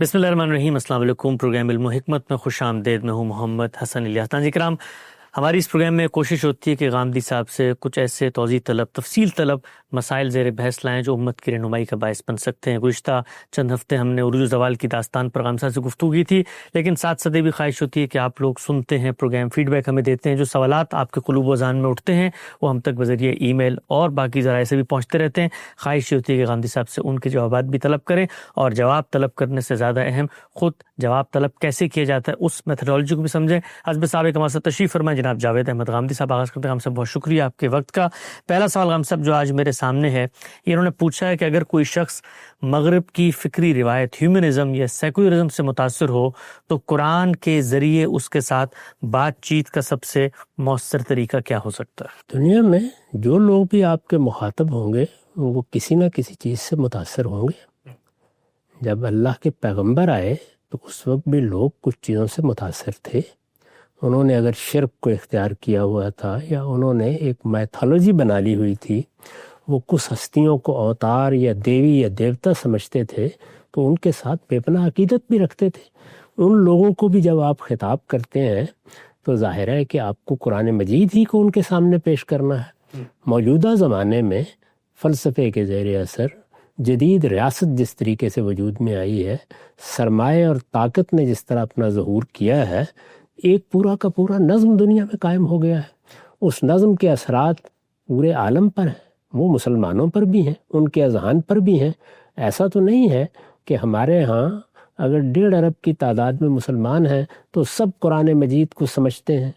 بسم اللہ الرحمن الرحیم۔ السلام علیکم۔ پروگرام علم و حکمت میں خوش آمدید۔ میں ہوں محمد حسن الیاس۔ ناظرین کرام، ہماری اس پروگرام میں کوشش ہوتی ہے کہ غامدی صاحب سے کچھ ایسے توضیح طلب، تفصیل طلب مسائل زیر بحث لائیں جو امت کی رہنمائی کا باعث بن سکتے ہیں۔ گزشتہ چند ہفتے ہم نے عروج و زوال کی داستان پر غامدی صاحب سے گفتگو کی تھی، لیکن ساتھ ساتھ بھی خواہش ہوتی ہے کہ آپ لوگ سنتے ہیں پروگرام، فیڈ بیک ہمیں دیتے ہیں، جو سوالات آپ کے قلوب و ذہن میں اٹھتے ہیں وہ ہم تک بذریعہ ای میل اور باقی ذرائع سے بھی پہنچتے رہتے ہیں۔ خواہش یہ ہوتی ہے کہ غامدی صاحب سے ان کے جوابات بھی طلب کریں، اور جواب طلب کرنے سے زیادہ اہم خود جواب طلب کیسے کیا جاتا ہے اس میتھڈالوجی کو بھی سمجھیں۔ حسب سابق ہمارے ساتھ تشریف فرمائیں جناب جاوید احمد غامدی صاحب۔ آغاز کرتے ہیں۔ غام صاحب بہت شکریہ آپ کے وقت کا۔ پہلا سوال غام صاحب جو آج میرے سامنے ہے، یہ انہوں نے پوچھا ہے کہ اگر کوئی شخص مغرب کی فکری روایت ہیومنزم یا سیکولرزم سے متاثر ہو تو قرآن کے ذریعے اس کے ساتھ بات چیت کا سب سے مؤثر طریقہ کیا ہو سکتا ہے؟ دنیا میں جو لوگ بھی آپ کے مخاطب ہوں گے وہ کسی نہ کسی چیز سے متاثر ہوں گے۔ جب اللہ کے پیغمبر آئے تو اس وقت بھی لوگ کچھ چیزوں سے متاثر تھے۔ انہوں نے اگر شرک کو اختیار کیا ہوا تھا یا انہوں نے ایک میتھالوجی بنا لی ہوئی تھی، وہ کچھ ہستیوں کو اوتار یا دیوی یا دیوتا سمجھتے تھے تو ان کے ساتھ بے پناہ عقیدت بھی رکھتے تھے۔ ان لوگوں کو بھی جب آپ خطاب کرتے ہیں تو ظاہر ہے کہ آپ کو قرآن مجید ہی کو ان کے سامنے پیش کرنا ہے۔ موجودہ زمانے میں فلسفے کے زیر اثر جدید ریاست جس طریقے سے وجود میں آئی ہے، سرمایہ اور طاقت نے جس طرح اپنا ظہور کیا ہے، ایک پورا کا پورا نظم دنیا میں قائم ہو گیا ہے۔ اس نظم کے اثرات پورے عالم پر ہیں، وہ مسلمانوں پر بھی ہیں، ان کے اذہان پر بھی ہیں۔ ایسا تو نہیں ہے کہ ہمارے ہاں اگر 1.5 ارب کی تعداد میں مسلمان ہیں تو سب قرآن مجید کو سمجھتے ہیں،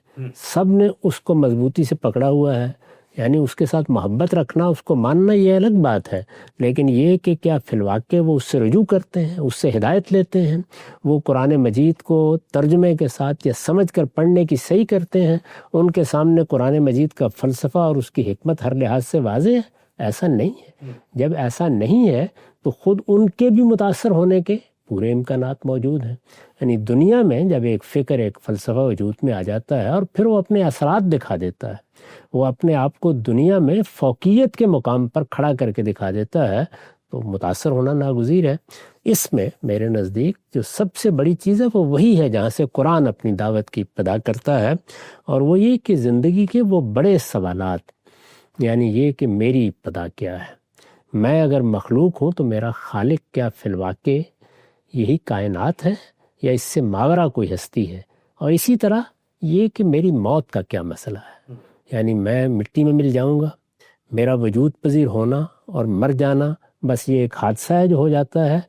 سب نے اس کو مضبوطی سے پکڑا ہوا ہے، یعنی اس کے ساتھ محبت رکھنا، اس کو ماننا یہ الگ بات ہے، لیکن یہ کہ کیا فی الواقع وہ اس سے رجوع کرتے ہیں، اس سے ہدایت لیتے ہیں، وہ قرآن مجید کو ترجمے کے ساتھ یا سمجھ کر پڑھنے کی صحیح کرتے ہیں، ان کے سامنے قرآن مجید کا فلسفہ اور اس کی حکمت ہر لحاظ سے واضح ہے؟ ایسا نہیں ہے۔ جب ایسا نہیں ہے تو خود ان کے بھی متاثر ہونے کے پورے امکانات موجود ہیں۔ یعنی دنیا میں جب ایک فکر، ایک فلسفہ وجود میں آ جاتا ہے اور پھر وہ اپنے اثرات دکھا دیتا ہے، وہ اپنے آپ کو دنیا میں فوقیت کے مقام پر کھڑا کر کے دکھا دیتا ہے، تو متاثر ہونا ناگزیر ہے۔ اس میں میرے نزدیک جو سب سے بڑی چیز ہے وہ وہی ہے جہاں سے قرآن اپنی دعوت کی ابتدا کرتا ہے، اور وہ یہ کہ زندگی کے وہ بڑے سوالات، یعنی یہ کہ میری ابتدا کیا ہے، میں اگر مخلوق ہوں تو میرا خالق کیا فی الواقع یہی کائنات ہے یا اس سے ماورا کوئی ہستی ہے، اور اسی طرح یہ کہ میری موت کا کیا مسئلہ ہے، یعنی میں مٹی میں مل جاؤں گا، میرا وجود پذیر ہونا اور مر جانا بس یہ ایک حادثہ ہے جو ہو جاتا ہے،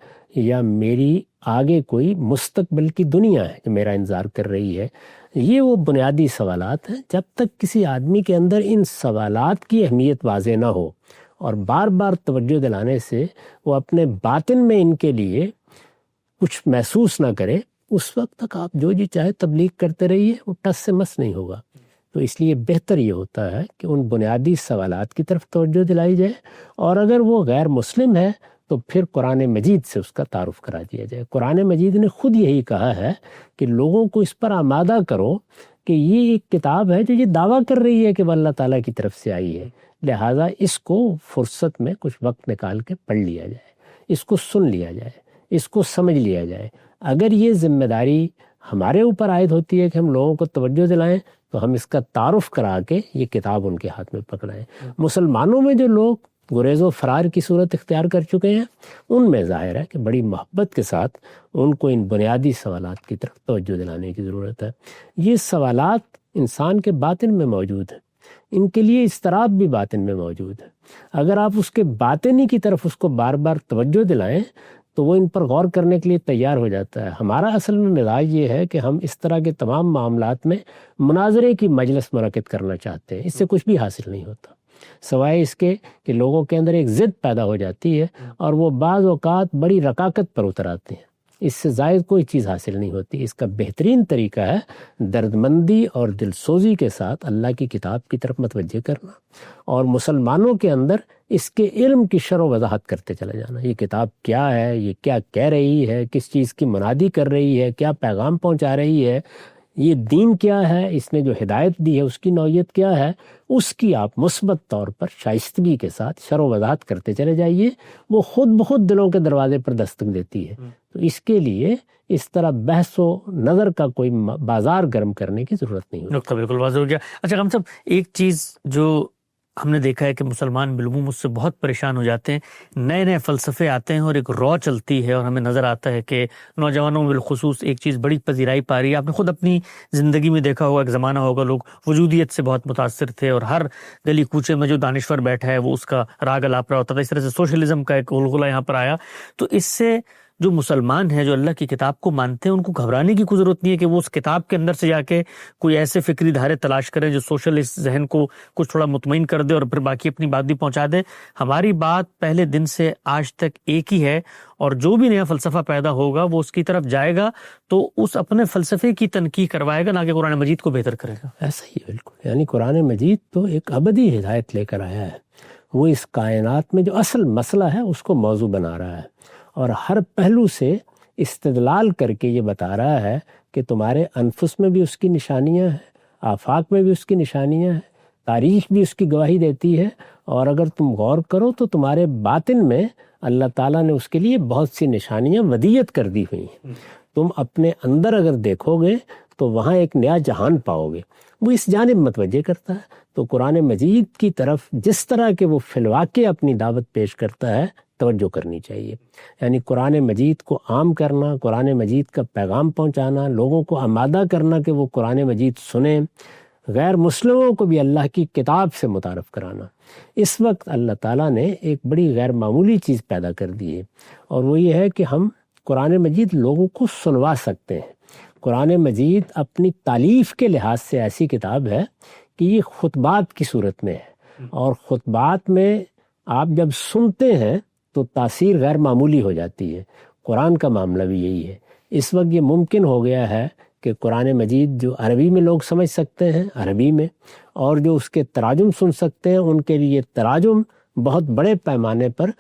یا میری آگے کوئی مستقبل کی دنیا ہے جو میرا انتظار کر رہی ہے۔ یہ وہ بنیادی سوالات ہیں۔ جب تک کسی آدمی کے اندر ان سوالات کی اہمیت واضح نہ ہو اور بار بار توجہ دلانے سے وہ اپنے باطن میں ان کے لیے کچھ محسوس نہ کرے، اس وقت تک آپ جو جی چاہے تبلیغ کرتے رہیے، وہ ٹس سے مس نہیں ہوگا۔ تو اس لیے بہتر یہ ہوتا ہے کہ ان بنیادی سوالات کی طرف توجہ دلائی جائے، اور اگر وہ غیر مسلم ہے تو پھر قرآن مجید سے اس کا تعارف کرا دیا جائے۔ قرآن مجید نے خود یہی کہا ہے کہ لوگوں کو اس پر آمادہ کرو کہ یہ ایک کتاب ہے جو یہ دعویٰ کر رہی ہے کہ وہ اللہ تعالیٰ کی طرف سے آئی ہے، لہٰذا اس کو فرصت میں کچھ وقت نکال کے پڑھ لیا جائے، اس کو سن لیا جائے، اس کو سمجھ لیا جائے۔ اگر یہ ذمہ داری ہمارے اوپر عائد ہوتی ہے کہ ہم لوگوں کو توجہ دلائیں تو ہم اس کا تعارف کرا کے یہ کتاب ان کے ہاتھ میں پکڑائیں۔ مسلمانوں میں جو لوگ گریز و فرار کی صورت اختیار کر چکے ہیں، ان میں ظاہر ہے کہ بڑی محبت کے ساتھ ان کو ان بنیادی سوالات کی طرف توجہ دلانے کی ضرورت ہے۔ یہ سوالات انسان کے باطن میں موجود ہیں، ان کے لیے اضطراب بھی باطن میں موجود ہے۔ اگر آپ اس کے باطنی کی طرف اس کو بار بار توجہ دلائیں تو وہ ان پر غور کرنے کے لیے تیار ہو جاتا ہے۔ ہمارا اصل میں مزاج یہ ہے کہ ہم اس طرح کے تمام معاملات میں مناظرے کی مجلس منعقد کرنا چاہتے ہیں، اس سے کچھ بھی حاصل نہیں ہوتا، سوائے اس کے کہ لوگوں کے اندر ایک ضد پیدا ہو جاتی ہے اور وہ بعض اوقات بڑی رکاکت پر اتر آتے ہیں۔ اس سے زائد کوئی چیز حاصل نہیں ہوتی۔ اس کا بہترین طریقہ ہے دردمندی اور دل سوزی کے ساتھ اللہ کی کتاب کی طرف متوجہ کرنا، اور مسلمانوں کے اندر اس کے علم کی شرح و وضاحت کرتے چلا جانا۔ یہ کتاب کیا ہے، یہ کیا کہہ رہی ہے، کس چیز کی منادی کر رہی ہے، کیا پیغام پہنچا رہی ہے، یہ دین کیا ہے، اس نے جو ہدایت دی ہے اس کی نوعیت کیا ہے، اس کی آپ مثبت طور پر شائستگی کے ساتھ شرح و وضاحت کرتے چلے جائیے، وہ خود بخود دلوں کے دروازے پر دستک دیتی ہے۔ تو اس کے لیے اس طرح بحث و نظر کا کوئی بازار گرم کرنے کی ضرورت نہیں ہوتی۔ نقطہ بالکل واضح ہو گیا۔ اچھا غم صاحب، ایک چیز جو ہم نے دیکھا ہے کہ مسلمان بالعموم اس سے بہت پریشان ہو جاتے ہیں، نئے نئے فلسفے آتے ہیں اور ایک رو چلتی ہے، اور ہمیں نظر آتا ہے کہ نوجوانوں میں بالخصوص ایک چیز بڑی پذیرائی پا رہی ہے۔ آپ نے خود اپنی زندگی میں دیکھا ہوگا، ایک زمانہ ہوگا لوگ وجودیت سے بہت متاثر تھے، اور ہر گلی کوچے میں جو دانشور بیٹھا ہے وہ اس کا راگ الاپ رہا ہوتا تھا۔ اس طرح سے سوشلزم کا ایک غلغلہ یہاں پر آیا۔ تو اس سے جو مسلمان ہیں، جو اللہ کی کتاب کو مانتے ہیں، ان کو گھبرانے کی کوئی ضرورت نہیں ہے کہ وہ اس کتاب کے اندر سے جا کے کوئی ایسے فکری دھارے تلاش کریں جو سوشلسٹ ذہن کو کچھ تھوڑا مطمئن کر دے اور پھر باقی اپنی بات بھی پہنچا دے۔ ہماری بات پہلے دن سے آج تک ایک ہی ہے، اور جو بھی نیا فلسفہ پیدا ہوگا وہ اس کی طرف جائے گا تو اس اپنے فلسفے کی تنقید کروائے گا، نہ کہ قرآن مجید کو بہتر کرے گا۔ ایسا ہی بالکل، یعنی قرآن مجید تو ایک ابدی ہدایت لے کر آیا ہے، وہ اس کائنات میں جو اصل مسئلہ ہے اس کو موضوع بنا رہا ہے، اور ہر پہلو سے استدلال کر کے یہ بتا رہا ہے کہ تمہارے انفس میں بھی اس کی نشانیاں ہیں، آفاق میں بھی اس کی نشانیاں ہیں، تاریخ بھی اس کی گواہی دیتی ہے، اور اگر تم غور کرو تو تمہارے باطن میں اللہ تعالیٰ نے اس کے لیے بہت سی نشانیاں ودیت کر دی ہوئی ہیں۔ تم اپنے اندر اگر دیکھو گے تو وہاں ایک نیا جہان پاؤ گے، وہ اس جانب متوجہ کرتا ہے۔ تو قرآن مجید کی طرف جس طرح کہ وہ فی الواقع اپنی دعوت پیش کرتا ہے، توجہ کرنی چاہیے۔ یعنی قرآن مجید کو عام کرنا، قرآن مجید کا پیغام پہنچانا، لوگوں کو آمادہ کرنا کہ وہ قرآن مجید سنیں، غیر مسلموں کو بھی اللہ کی کتاب سے متعارف کرانا۔ اس وقت اللہ تعالیٰ نے ایک بڑی غیر معمولی چیز پیدا کر دی ہے، اور وہ یہ ہے کہ ہم قرآن مجید لوگوں کو سنوا سکتے ہیں۔ قرآن مجید اپنی تالیف کے لحاظ سے ایسی کتاب ہے کہ یہ خطبات کی صورت میں ہے، اور خطبات میں آپ جب سنتے ہیں تو تاثیر غیر معمولی ہو جاتی ہے۔ قرآن کا معاملہ بھی یہی ہے۔ اس وقت یہ ممکن ہو گیا ہے کہ قرآن مجید جو عربی میں لوگ سمجھ سکتے ہیں عربی میں، اور جو اس کے تراجم سن سکتے ہیں ان کے لیے تراجم بہت بڑے پیمانے پر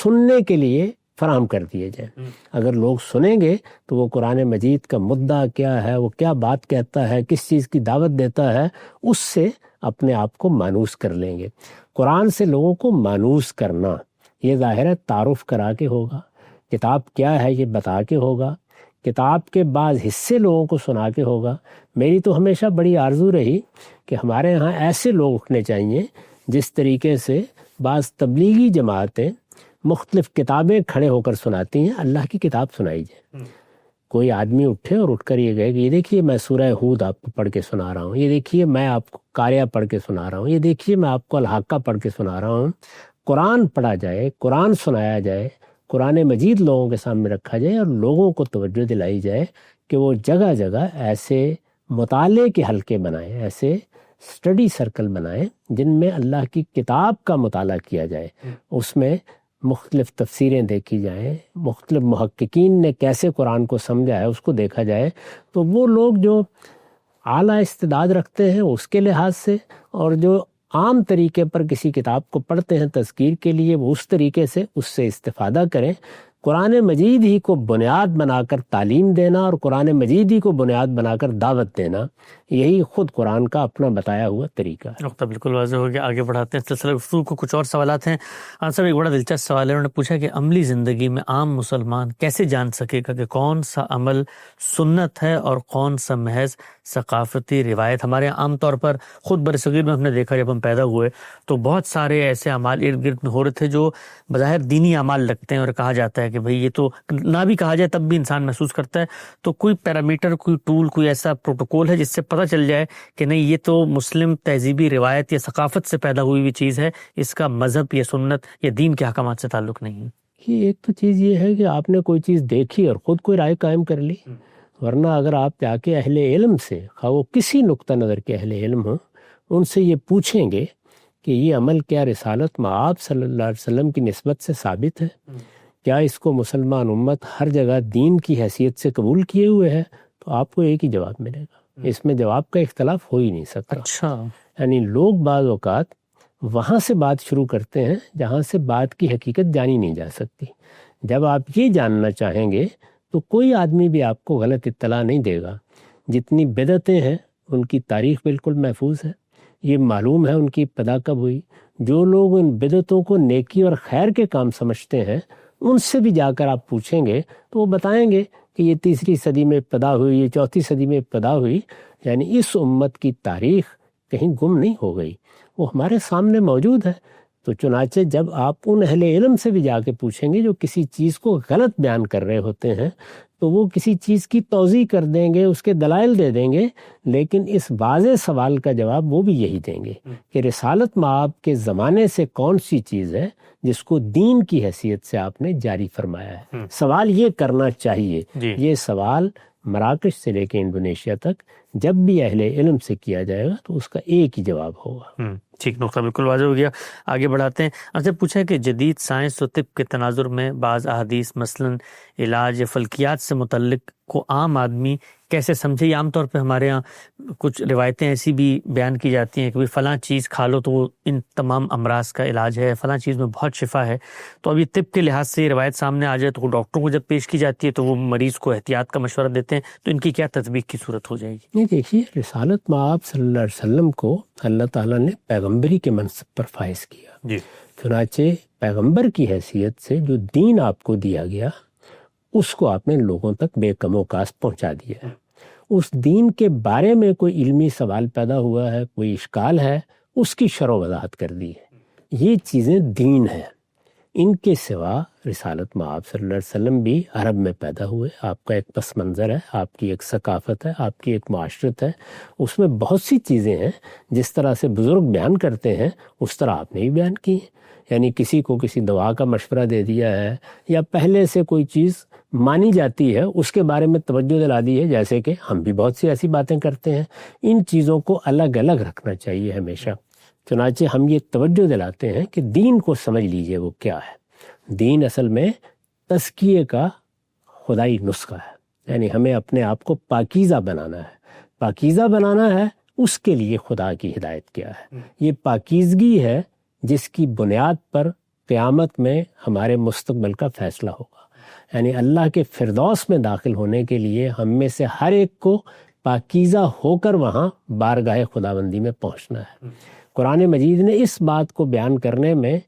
سننے کے لیے فراہم کر دیے جائیں۔ اگر لوگ سنیں گے تو وہ قرآن مجید کا مدعا کیا ہے، وہ کیا بات کہتا ہے، کس چیز کی دعوت دیتا ہے، اس سے اپنے آپ کو مانوس کر لیں گے۔ قرآن سے لوگوں کو مانوس کرنا یہ ظاہر ہے تعارف کرا کے ہوگا، کتاب کیا ہے یہ بتا کے ہوگا، کتاب کے بعض حصے لوگوں کو سنا کے ہوگا۔ میری تو ہمیشہ بڑی آرزو رہی کہ ہمارے ہاں ایسے لوگ اٹھنے چاہیے جس طریقے سے بعض تبلیغی جماعتیں مختلف کتابیں کھڑے ہو کر سناتی ہیں، اللہ کی کتاب سنائی جائے۔ کوئی آدمی اٹھے اور اٹھ کر یہ کہے کہ یہ دیکھیے میں سورہ ہود آپ کو پڑھ کے سنا رہا ہوں، یہ دیکھیے میں آپ کو قاریہ پڑھ کے سنا رہا ہوں، یہ دیکھیے میں آپ کو الحاقہ پڑھ کے سنا رہا ہوں۔ قرآن پڑھا جائے، قرآن سنایا جائے، قرآن مجید لوگوں کے سامنے رکھا جائے، اور لوگوں کو توجہ دلائی جائے کہ وہ جگہ جگہ ایسے مطالعے کے حلقے بنائیں، ایسے اسٹڈی سرکل بنائیں جن میں اللہ کی کتاب کا مطالعہ کیا جائے، اس میں مختلف تفسیریں دیکھی جائیں، مختلف محققین نے کیسے قرآن کو سمجھا ہے اس کو دیکھا جائے۔ تو وہ لوگ جو اعلیٰ استعداد رکھتے ہیں اس کے لحاظ سے، اور جو عام طریقے پر کسی کتاب کو پڑھتے ہیں تذکیر کے لیے، وہ اس طریقے سے اس سے استفادہ کریں۔ قرآن مجید ہی کو بنیاد بنا کر تعلیم دینا اور قرآن مجید ہی کو بنیاد بنا کر دعوت دینا، یہی خود قرآن کا اپنا بتایا ہوا طریقہ ہے۔ نقطہ بالکل واضح ہو گیا۔ آگے بڑھاتے ہیں سلسلہ گفتگو کو، کچھ اور سوالات ہیں۔ صاحب ایک بڑا دلچسپ سوال ہے، انہوں نے پوچھا کہ عملی زندگی میں عام مسلمان کیسے جان سکے گا کہ کون سا عمل سنت ہے اور کون سا محض ثقافتی روایت؟ ہمارے عام طور پر خود برصغیر میں ہم نے دیکھا، جب ہم پیدا ہوئے تو بہت سارے ایسے اعمال ارد گرد میں ہو رہے تھے جو بظاہر دینی اعمال لگتے ہیں، اور کہا جاتا ہے کہ بھئی یہ تو نہ بھی کہا جائے تب بھی انسان محسوس کرتا ہے۔ تو کوئی پیرامیٹر، کوئی ٹول، کوئی ایسا پروٹوکول ہے جس سے پتہ چل جائے کہ نہیں یہ تو مسلم تہذیبی روایت یا ثقافت سے پیدا ہوئی چیز ہے، اس کا مذہب یا سنت یا دین کے احکامات سے تعلق نہیں ہے؟ یہ ایک تو چیز یہ ہے کہ آپ نے کوئی چیز دیکھی اور خود کوئی رائے قائم کر لی، ورنہ اگر آپ جا کے اہل علم سے، خواہ وہ کسی نقطہ نظر کے اہل علم ہوں، ان سے یہ پوچھیں گے کہ یہ عمل کیا رسالت مآب صلی اللہ علیہ وسلم کی نسبت سے ثابت ہے، کیا اس کو مسلمان امت ہر جگہ دین کی حیثیت سے قبول کیے ہوئے ہے، تو آپ کو ایک ہی جواب ملے گا۔ اس میں جواب کا اختلاف ہو ہی نہیں سکتا۔ اچھا، یعنی لوگ بعض اوقات وہاں سے بات شروع کرتے ہیں جہاں سے بات کی حقیقت جانی نہیں جا سکتی۔ جب آپ یہ جاننا چاہیں گے تو کوئی آدمی بھی آپ کو غلط اطلاع نہیں دے گا جتنی بدعتیں ہیں ان کی تاریخ بالکل محفوظ ہے، یہ معلوم ہے ان کی ابتدا کب ہوئی۔ جو لوگ ان بدعتوں کو نیکی اور خیر کے کام سمجھتے ہیں ان سے بھی جا کر آپ پوچھیں گے تو وہ بتائیں گے کہ یہ 3 صدی میں ابتدا ہوئی، یہ 4 صدی میں ابتدا ہوئی۔ یعنی اس امت کی تاریخ کہیں گم نہیں ہو گئی، وہ ہمارے سامنے موجود ہے۔ تو چنانچہ جب آپ ان اہل علم سے بھی جا کے پوچھیں گے جو کسی چیز کو غلط بیان کر رہے ہوتے ہیں تو وہ کسی چیز کی توضیح کر دیں گے، اس کے دلائل دے دیں گے، لیکن اس واضح سوال کا جواب وہ بھی یہی دیں گے کہ رسالت مآب کے زمانے سے کون سی چیز ہے جس کو دین کی حیثیت سے آپ نے جاری فرمایا ہے۔ سوال یہ کرنا چاہیے۔ یہ سوال مراکش سے لے کے انڈونیشیا تک جب بھی اہل علم سے کیا جائے گا تو اس کا ایک ہی جواب ہوگا۔ ٹھیک، نقطہ بالکل واضح ہو گیا۔ آگے بڑھاتے ہیں۔ آپ سے پوچھا ہے کہ جدید سائنس و طب کے تناظر میں بعض احادیث مثلاً علاج یا فلکیات سے متعلق کو عام آدمی کیسے سمجھے؟ یہ عام طور پہ ہمارے ہاں کچھ روایتیں ایسی بھی بیان کی جاتی ہیں کہ فلاں چیز کھا لو تو وہ ان تمام امراض کا علاج ہے، فلاں چیز میں بہت شفا ہے۔ تو ابھی طب کے لحاظ سے یہ روایت سامنے آ جائے تو ڈاکٹروں کو جب پیش کی جاتی ہے تو وہ مریض کو احتیاط کا مشورہ دیتے ہیں، تو ان کی کیا تطبیق کی صورت ہو جائے گی؟ نہیں، دیکھیے، رسالت مآب صلی اللہ علیہ وسلم کو اللہ تعالیٰ نے پیغمبری کے منصب پر فائز کیا۔ چنانچہ پیغمبر کی حیثیت سے جو دین آپ کو دیا گیا اس کو آپ نے لوگوں تک بے کم و کاست پہنچا دیا ہے۔ اس دین کے بارے میں کوئی علمی سوال پیدا ہوا ہے، کوئی اشکال ہے، اس کی شرح و وضاحت کر دی ہے۔ یہ چیزیں دین ہیں۔ ان کے سوا رسالت مآب صلی اللہ علیہ وسلم بھی عرب میں پیدا ہوئے، آپ کا ایک پس منظر ہے، آپ کی ایک ثقافت ہے، آپ کی ایک معاشرت ہے، اس میں بہت سی چیزیں ہیں جس طرح سے بزرگ بیان کرتے ہیں اس طرح آپ نے بھی بیان کی ہیں۔ یعنی کسی کو کسی دوا کا مشورہ دے دیا ہے یا پہلے سے کوئی چیز مانی جاتی ہے اس کے بارے میں توجہ دلا دی ہے، جیسے کہ ہم بھی بہت سی ایسی باتیں کرتے ہیں۔ ان چیزوں کو الگ الگ رکھنا چاہیے ہمیشہ۔ چنانچہ ہم یہ توجہ دلاتے ہیں کہ دین کو سمجھ لیجئے وہ کیا ہے۔ دین اصل میں تزکیے کا خدائی نسخہ ہے، یعنی ہمیں اپنے آپ کو پاکیزہ بنانا ہے۔ پاکیزہ بنانا ہے، اس کے لیے خدا کی ہدایت کیا ہے۔ یہ پاکیزگی ہے جس کی بنیاد پر قیامت میں ہمارے مستقبل کا فیصلہ ہوگا۔ یعنی اللہ کے فردوس میں داخل ہونے کے لیے ہم میں سے ہر ایک کو پاکیزہ ہو کر وہاں بارگاہ خداوندی میں پہنچنا ہے۔ قرآن مجید نے اس بات کو بیان کرنے میں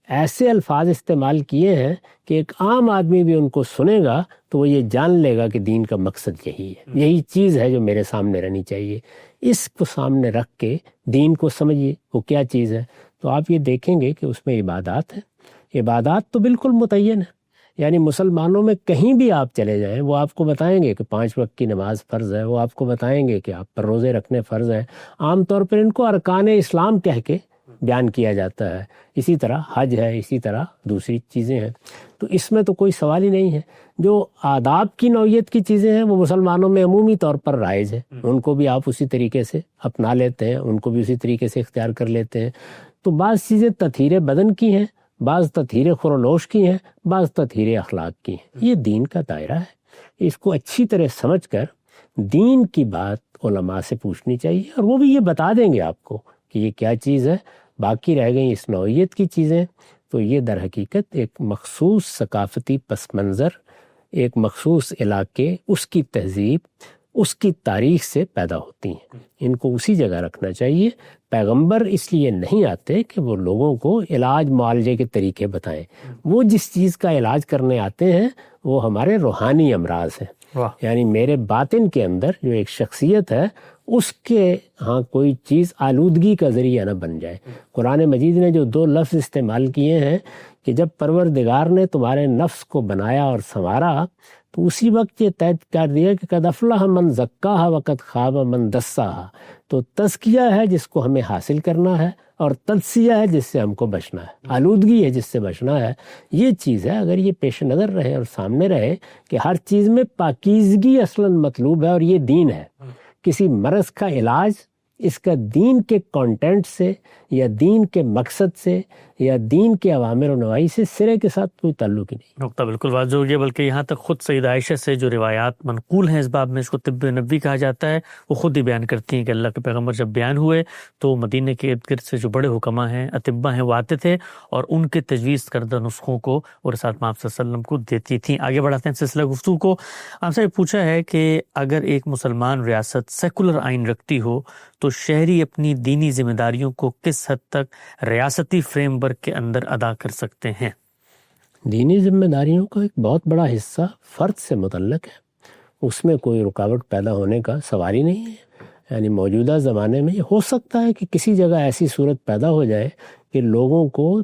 ایسے الفاظ استعمال کیے ہیں کہ ایک عام آدمی بھی ان کو سنے گا تو وہ یہ جان لے گا کہ دین کا مقصد یہی ہے، یہی چیز ہے جو میرے سامنے رہنی چاہیے۔ اس کو سامنے رکھ کے دین کو سمجھیے وہ کیا چیز ہے، تو آپ یہ دیکھیں گے کہ اس میں عبادات ہیں۔ عبادات تو بالکل متعین ہے، یعنی مسلمانوں میں کہیں بھی آپ چلے جائیں وہ آپ کو بتائیں گے کہ 5 وقت کی نماز فرض ہے، وہ آپ کو بتائیں گے کہ آپ پر روزے رکھنے فرض ہیں۔ عام طور پر ان کو ارکان اسلام کہہ کے بیان کیا جاتا ہے۔ اسی طرح حج ہے، اسی طرح دوسری چیزیں ہیں، تو اس میں تو کوئی سوال ہی نہیں ہے۔ جو آداب کی نوعیت کی چیزیں ہیں وہ مسلمانوں میں عمومی طور پر رائج ہیں، ان کو بھی آپ اسی طریقے سے اپنا لیتے ہیں، ان کو بھی اسی طریقے سے اختیار کر لیتے ہیں۔ تو بعض چیزیں تطہیر بدن کی ہیں، بعض تطہیر خورولوش کی ہیں، بعض تطہیر اخلاق کی ہیں۔ یہ دین کا دائرہ ہے، اس کو اچھی طرح سمجھ کر دین کی بات علماء سے پوچھنی چاہیے، اور وہ بھی یہ بتا دیں گے آپ کو کہ یہ کیا چیز ہے۔ باقی رہ گئی اس نوعیت کی چیزیں تو یہ در حقیقت ایک مخصوص ثقافتی پس منظر، ایک مخصوص علاقے، اس کی تہذیب، اس کی تاریخ سے پیدا ہوتی ہیں۔ ان کو اسی جگہ رکھنا چاہیے۔ پیغمبر اس لیے نہیں آتے کہ وہ لوگوں کو علاج معالجے کے طریقے بتائیں، وہ جس چیز کا علاج کرنے آتے ہیں وہ ہمارے روحانی امراض ہیں۔ یعنی میرے باطن کے اندر جو ایک شخصیت ہے اس کے ہاں کوئی چیز آلودگی کا ذریعہ نہ بن جائے۔ قرآن مجید نے جو 2 لفظ استعمال کیے ہیں کہ جب پروردگار نے تمہارے نفس کو بنایا اور سنوارا تو اسی وقت یہ طے کر دیا کہ قد افلح من زکاہا وقد خاب من دساہا۔ تو تزکیہ ہے جس کو ہمیں حاصل کرنا ہے، اور تجزیہ ہے جس سے ہم کو بچنا ہے، آلودگی ہے جس سے بچنا ہے۔ یہ چیز ہے، اگر یہ پیش نظر رہے اور سامنے رہے کہ ہر چیز میں پاکیزگی اصلاً مطلوب ہے اور یہ دین ہے، کسی مرض کا علاج اس کا دین کے کانٹینٹ سے یا دین کے مقصد سے یا دین کے اوامر و نواہی سے سرے کے ساتھ کوئی تعلق ہی نہیں۔ نقطہ بالکل واضح ہو گیا، بلکہ یہاں تک خود سیدہ عائشہ سے جو روایات منقول ہیں اس باب میں، اس کو طب نبوی کہا جاتا ہے، وہ خود ہی بیان کرتی ہیں کہ اللہ کے پیغمبر جب بیان ہوئے تو مدینہ کے ارد گرد سے جو بڑے حکماء ہیں، اطباء ہیں، وہ آتے تھے اور ان کے تجویز کردہ نسخوں کو اور ساتھ میں آپ صلی اللہ علیہ وسلم کو دیتی تھیں۔ آگے بڑھاتے ہیں سلسلہ گفتگو کو۔ آپ سے پوچھا ہے کہ اگر ایک مسلمان ریاست سیکولر آئین رکھتی ہو تو شہری اپنی دینی ذمہ داریوں کو کس حد تک ریاستی فریم ورک کے اندر ادا کر سکتے ہیں؟ دینی ذمہ داریوں کا ایک بہت بڑا حصہ فرد سے متعلق ہے، اس میں کوئی رکاوٹ پیدا ہونے کا سوال ہی نہیں ہے۔ یعنی موجودہ زمانے میں یہ ہو سکتا ہے کہ کسی جگہ ایسی صورت پیدا ہو جائے کہ لوگوں کو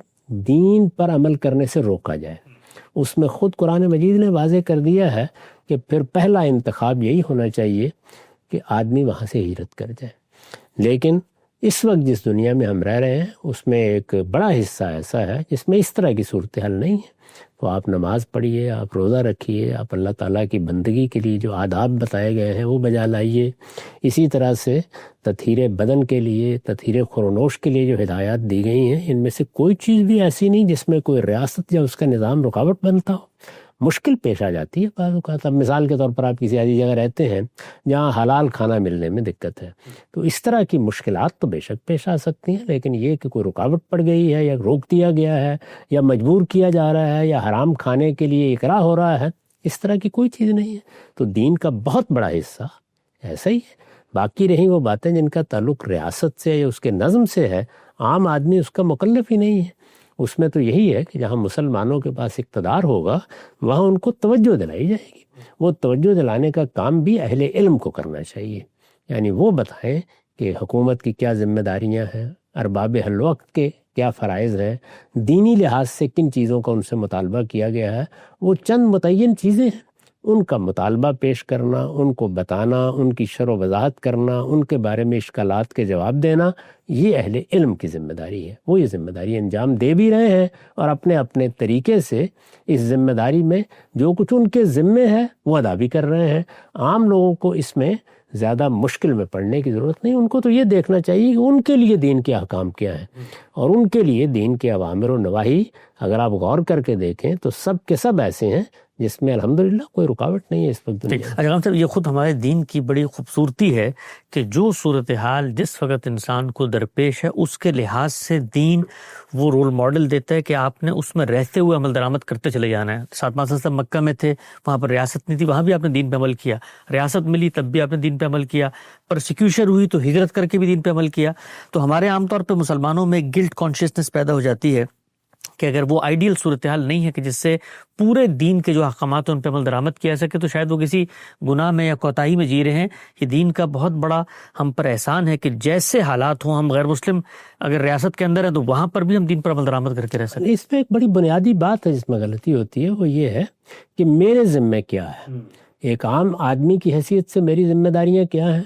دین پر عمل کرنے سے روکا جائے، اس میں خود قرآن مجید نے واضح کر دیا ہے کہ پھر پہلا انتخاب یہی ہونا چاہیے کہ آدمی وہاں سے ہجرت کر جائے۔ لیکن اس وقت جس دنیا میں ہم رہ رہے ہیں اس میں ایک بڑا حصہ ایسا ہے جس میں اس طرح کی صورتحال نہیں ہے، تو آپ نماز پڑھیے، آپ روزہ رکھیے، آپ اللہ تعالیٰ کی بندگی کے لیے جو آداب بتائے گئے ہیں وہ بجا لائیے۔ اسی طرح سے تطہیر بدن کے لیے، تطہیر خورنوش کے لیے جو ہدایات دی گئی ہیں، ان میں سے کوئی چیز بھی ایسی نہیں جس میں کوئی ریاست یا اس کا نظام رکاوٹ بنتا ہو۔ مشکل پیش آ جاتی ہے بعض اوقات۔ اب مثال کے طور پر آپ کسی ایسی جگہ رہتے ہیں جہاں حلال کھانا ملنے میں دقت ہے، تو اس طرح کی مشکلات تو بے شک پیش آ سکتی ہیں، لیکن یہ کہ کوئی رکاوٹ پڑ گئی ہے یا روک دیا گیا ہے یا مجبور کیا جا رہا ہے یا حرام کھانے کے لیے اکراہ ہو رہا ہے، اس طرح کی کوئی چیز نہیں ہے۔ تو دین کا بہت بڑا حصہ ایسا ہی ہے۔ باقی رہیں وہ باتیں جن کا تعلق ریاست سے یا اس کے نظم سے ہے، عام آدمی اس کا مکلف ہی نہیں ہے۔ اس میں تو یہی ہے کہ جہاں مسلمانوں کے پاس اقتدار ہوگا وہاں ان کو توجہ دلائی جائے گی۔ وہ توجہ دلانے کا کام بھی اہل علم کو کرنا چاہیے، یعنی وہ بتائیں کہ حکومت کی کیا ذمہ داریاں ہیں، ارباب حل وقت کے کیا فرائض ہیں، دینی لحاظ سے کن چیزوں کا ان سے مطالبہ کیا گیا ہے۔ وہ چند متعین چیزیں ہیں، ان کا مطالبہ پیش کرنا، ان کو بتانا، ان کی شرح و وضاحت کرنا، ان کے بارے میں اشکالات کے جواب دینا، یہ اہل علم کی ذمہ داری ہے۔ وہ یہ ذمہ داری انجام دے بھی رہے ہیں اور اپنے اپنے طریقے سے اس ذمہ داری میں جو کچھ ان کے ذمے ہے وہ ادا بھی کر رہے ہیں۔ عام لوگوں کو اس میں زیادہ مشکل میں پڑنے کی ضرورت نہیں، ان کو تو یہ دیکھنا چاہیے کہ ان کے لیے دین کے احکام کیا ہیں، اور ان کے لیے دین کے اوامر و نواہی اگر آپ غور کر کے دیکھیں تو سب کے سب ایسے ہیں جس میں الحمدللہ کوئی رکاوٹ نہیں ہے اس وقت دنیا میں۔ اگر صاحب یہ خود ہمارے دین کی بڑی خوبصورتی ہے کہ جو صورتحال جس وقت انسان کو درپیش ہے اس کے لحاظ سے دین وہ رول ماڈل دیتا ہے کہ آپ نے اس میں رہتے ہوئے عمل درآمد کرتے چلے جانا ہے۔ ساتھ صاحب مکہ میں تھے، وہاں پر ریاست نہیں تھی، وہاں بھی آپ نے دین پہ عمل کیا، ریاست ملی تب بھی آپ نے دین پہ عمل کیا، پرسیکیوشن ہوئی تو ہجرت کر کے بھی دین پہ عمل کیا۔ تو ہمارے عام طور پہ مسلمانوں میں گلٹ کانشیسنس پیدا ہو جاتی ہے کہ اگر وہ آئیڈیل صورتحال نہیں ہے کہ جس سے پورے دین کے جو احکامات ہیں ان پہ عمل درآمد کیا جا سکے، تو شاید وہ کسی گناہ میں یا کوتاہی میں جی رہے ہیں۔ یہ دین کا بہت بڑا ہم پر احسان ہے کہ جیسے حالات ہوں، ہم غیر مسلم اگر ریاست کے اندر ہیں تو وہاں پر بھی ہم دین پر عمل درآمد کر کے رہ سکیں۔ اس میں ایک بڑی بنیادی بات ہے جس میں غلطی ہوتی ہے، وہ یہ ہے کہ میرے ذمے کیا ہے، ایک عام آدمی کی حیثیت سے میری ذمہ داریاں کیا ہیں،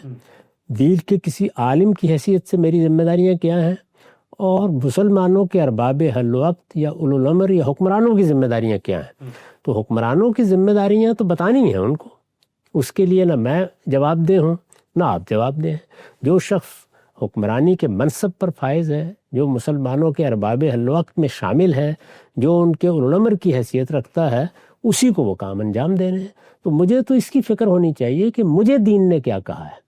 دین کے کسی عالم کی حیثیت سے میری ذمہ داریاں کیا ہیں، اور مسلمانوں کے ارباب حل وقت یا اولو الامر یا حکمرانوں کی ذمہ داریاں کیا ہیں۔ تو حکمرانوں کی ذمہ داریاں تو بتانی ہیں ان کو، اس کے لیے نہ میں جواب دہ ہوں نہ آپ جواب دیں۔ جو شخص حکمرانی کے منصب پر فائز ہے، جو مسلمانوں کے ارباب حل وقت میں شامل ہے، جو ان کے اولو الامر کی حیثیت رکھتا ہے، اسی کو وہ کام انجام دینے ہیں۔ تو مجھے تو اس کی فکر ہونی چاہیے کہ مجھے دین نے کیا کہا ہے،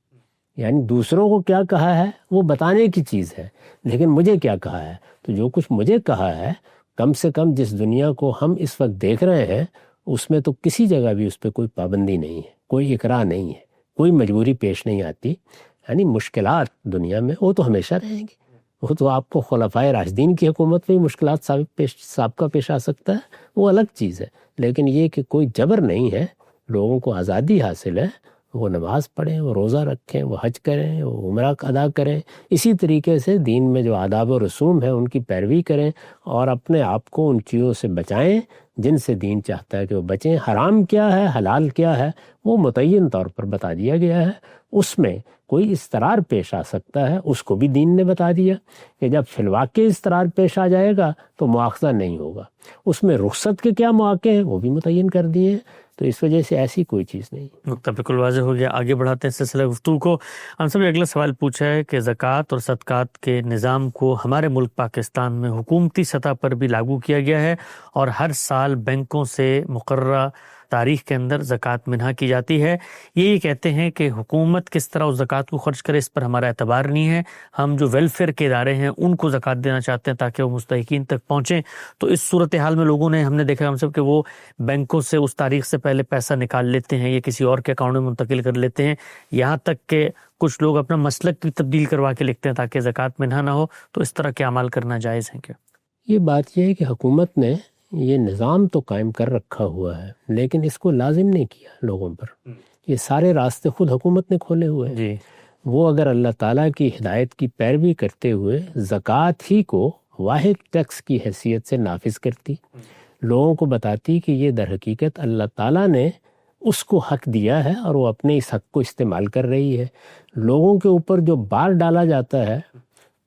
یعنی دوسروں کو کیا کہا ہے وہ بتانے کی چیز ہے، لیکن مجھے کیا کہا ہے۔ تو جو کچھ مجھے کہا ہے، کم سے کم جس دنیا کو ہم اس وقت دیکھ رہے ہیں اس میں تو کسی جگہ بھی اس پہ کوئی پابندی نہیں ہے، کوئی اکراہ نہیں ہے، کوئی مجبوری پیش نہیں آتی۔ یعنی مشکلات دنیا میں وہ تو ہمیشہ رہیں گی، وہ تو آپ کو خلفائے راشدین کی حکومت میں بھی مشکلات سابقہ پیش آ سکتا ہے، وہ الگ چیز ہے۔ لیکن یہ کہ کوئی جبر نہیں ہے، لوگوں کو آزادی حاصل ہے، وہ نماز پڑھیں، وہ روزہ رکھیں، وہ حج کریں، وہ عمرہ ادا کریں، اسی طریقے سے دین میں جو آداب و رسوم ہیں ان کی پیروی کریں، اور اپنے آپ کو ان چیزوں سے بچائیں جن سے دین چاہتا ہے کہ وہ بچیں۔ حرام کیا ہے، حلال کیا ہے، وہ متعین طور پر بتا دیا گیا ہے۔ اس میں کوئی اضطرار پیش آ سکتا ہے، اس کو بھی دین نے بتا دیا کہ جب فی الواقع اضطرار پیش آ جائے گا تو مواخذہ نہیں ہوگا۔ اس میں رخصت کے کیا مواقع ہیں وہ بھی متعین کر دیے ہیں تو اس وجہ سے ایسی کوئی چیز نہیں. نقطہ بالکل واضح ہو گیا. آگے بڑھاتے ہیں سلسلہ گفتگو کو. ہم سب اگلا سوال پوچھا ہے کہ زکوٰۃ اور صدقات کے نظام کو ہمارے ملک پاکستان میں حکومتی سطح پر بھی لاگو کیا گیا ہے اور ہر سال بینکوں سے مقررہ تاریخ کے اندر زکوٰۃ منہا کی جاتی ہے. یہ کہتے ہیں کہ حکومت کس طرح اس زکوٰۃ کو خرچ کرے اس پر ہمارا اعتبار نہیں ہے. ہم جو ویلفیئر کے ادارے ہیں ان کو زکوٰۃ دینا چاہتے ہیں تاکہ وہ مستحقین تک پہنچیں. تو اس صورتحال میں لوگوں نے ہم نے دیکھا ہم سب کہ وہ بینکوں سے اس تاریخ سے پہلے پیسہ نکال لیتے ہیں یا کسی اور کے اکاؤنٹ میں منتقل کر لیتے ہیں. یہاں تک کہ کچھ لوگ اپنا مسلک بھی تبدیل کروا کے لکھتے ہیں تاکہ زکوٰۃ منہا نہ ہو. تو اس طرح کے اعمال کرنا جائز ہے کیا؟ یہ بات یہ ہے کہ حکومت نے یہ نظام تو قائم کر رکھا ہوا ہے لیکن اس کو لازم نہیں کیا لوگوں پر. یہ سارے راستے خود حکومت نے کھولے ہوئے ہیں. جی وہ اگر اللہ تعالیٰ کی ہدایت کی پیروی کرتے ہوئے زکوٰۃ ہی کو واحد ٹیکس کی حیثیت سے نافذ کرتی، لوگوں کو بتاتی کہ یہ در حقیقت اللہ تعالیٰ نے اس کو حق دیا ہے اور وہ اپنے اس حق کو استعمال کر رہی ہے. لوگوں کے اوپر جو بار ڈالا جاتا ہے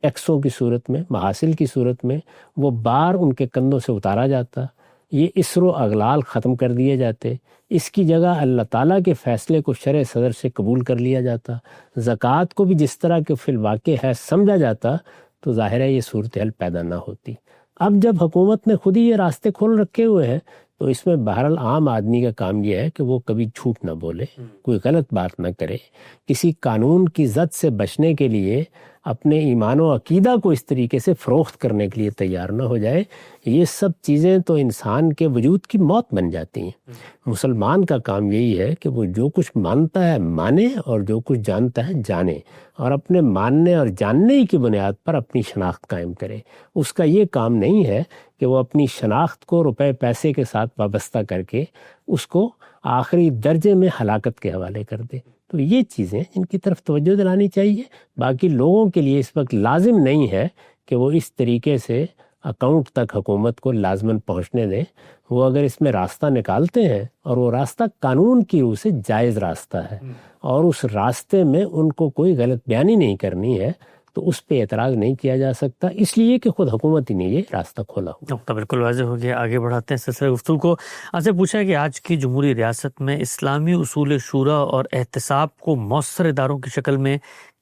ٹیکسوں کی صورت میں، محاصل کی صورت میں، وہ بار ان کے کندھوں سے اتارا جاتا. یہ اسر و اغلال ختم کر دیے جاتے. اس کی جگہ اللہ تعالیٰ کے فیصلے کو شرع صدر سے قبول کر لیا جاتا. زکوٰۃ کو بھی جس طرح کے فی الواقع ہے سمجھا جاتا تو ظاہر ہے یہ صورتحال پیدا نہ ہوتی. اب جب حکومت نے خود ہی یہ راستے کھول رکھے ہوئے ہیں تو اس میں بہرحال عام آدمی کا کام یہ ہے کہ وہ کبھی جھوٹ نہ بولے، کوئی غلط بات نہ کرے، کسی قانون کی زد سے بچنے کے لیے اپنے ایمان و عقیدہ کو اس طریقے سے فروخت کرنے کے لیے تیار نہ ہو جائے. یہ سب چیزیں تو انسان کے وجود کی موت بن جاتی ہیں. مسلمان کا کام یہی ہے کہ وہ جو کچھ مانتا ہے مانے اور جو کچھ جانتا ہے جانے، اور اپنے ماننے اور جاننے کی بنیاد پر اپنی شناخت قائم کرے. اس کا یہ کام نہیں ہے کہ وہ اپنی شناخت کو روپے پیسے کے ساتھ وابستہ کر کے اس کو آخری درجے میں ہلاکت کے حوالے کر دے. تو یہ چیزیں ان کی طرف توجہ دلانی چاہیے. باقی لوگوں کے لیے اس وقت لازم نہیں ہے کہ وہ اس طریقے سے اکاؤنٹ تک حکومت کو لازماً پہنچنے دیں. وہ اگر اس میں راستہ نکالتے ہیں اور وہ راستہ قانون کی روح سے جائز راستہ ہے اور اس راستے میں ان کو کوئی غلط بیانی نہیں کرنی ہے تو اس پہ اعتراض نہیں کیا جا سکتا، اس لیے کہ خود حکومت ہی نے یہ راستہ کھولا ہوا. نقطہ بالکل واضح ہو گیا. آگے بڑھاتے ہیں سلسلہ گفتگو کو. آپ سے پوچھا کہ آج کی جمہوری ریاست میں اسلامی اصول شورا اور احتساب کو مؤثر اداروں کی شکل میں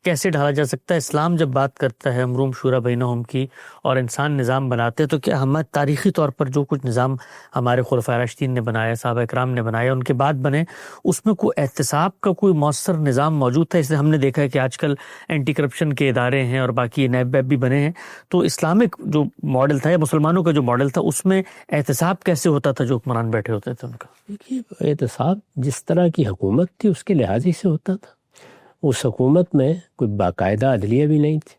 کیسے ڈھالا جا سکتا ہے؟ اسلام جب بات کرتا ہے امرهم شورا بینہم کی اور انسان نظام بناتے تو کیا ہمیں تاریخی طور پر جو کچھ نظام ہمارے خلفائے راشدین نے بنایا، صحابہ کرام نے بنایا، ان کے بعد بنے، اس میں کوئی احتساب کا کوئی مؤثر نظام موجود تھا؟ اس سے ہم نے دیکھا ہے کہ آج کل اینٹی کرپشن کے ادارے ہیں اور باقی نیب ویب بھی بنے ہیں. تو اسلامک جو ماڈل تھا یا مسلمانوں کا جو ماڈل تھا اس میں احتساب کیسے ہوتا تھا جو حکمران بیٹھے ہوتے تھے ان کا؟ دیکھیے، احتساب جس طرح کی حکومت تھی اس کے لحاظ ہی سے ہوتا تھا. اس حکومت میں کوئی باقاعدہ عدلیہ بھی نہیں تھی،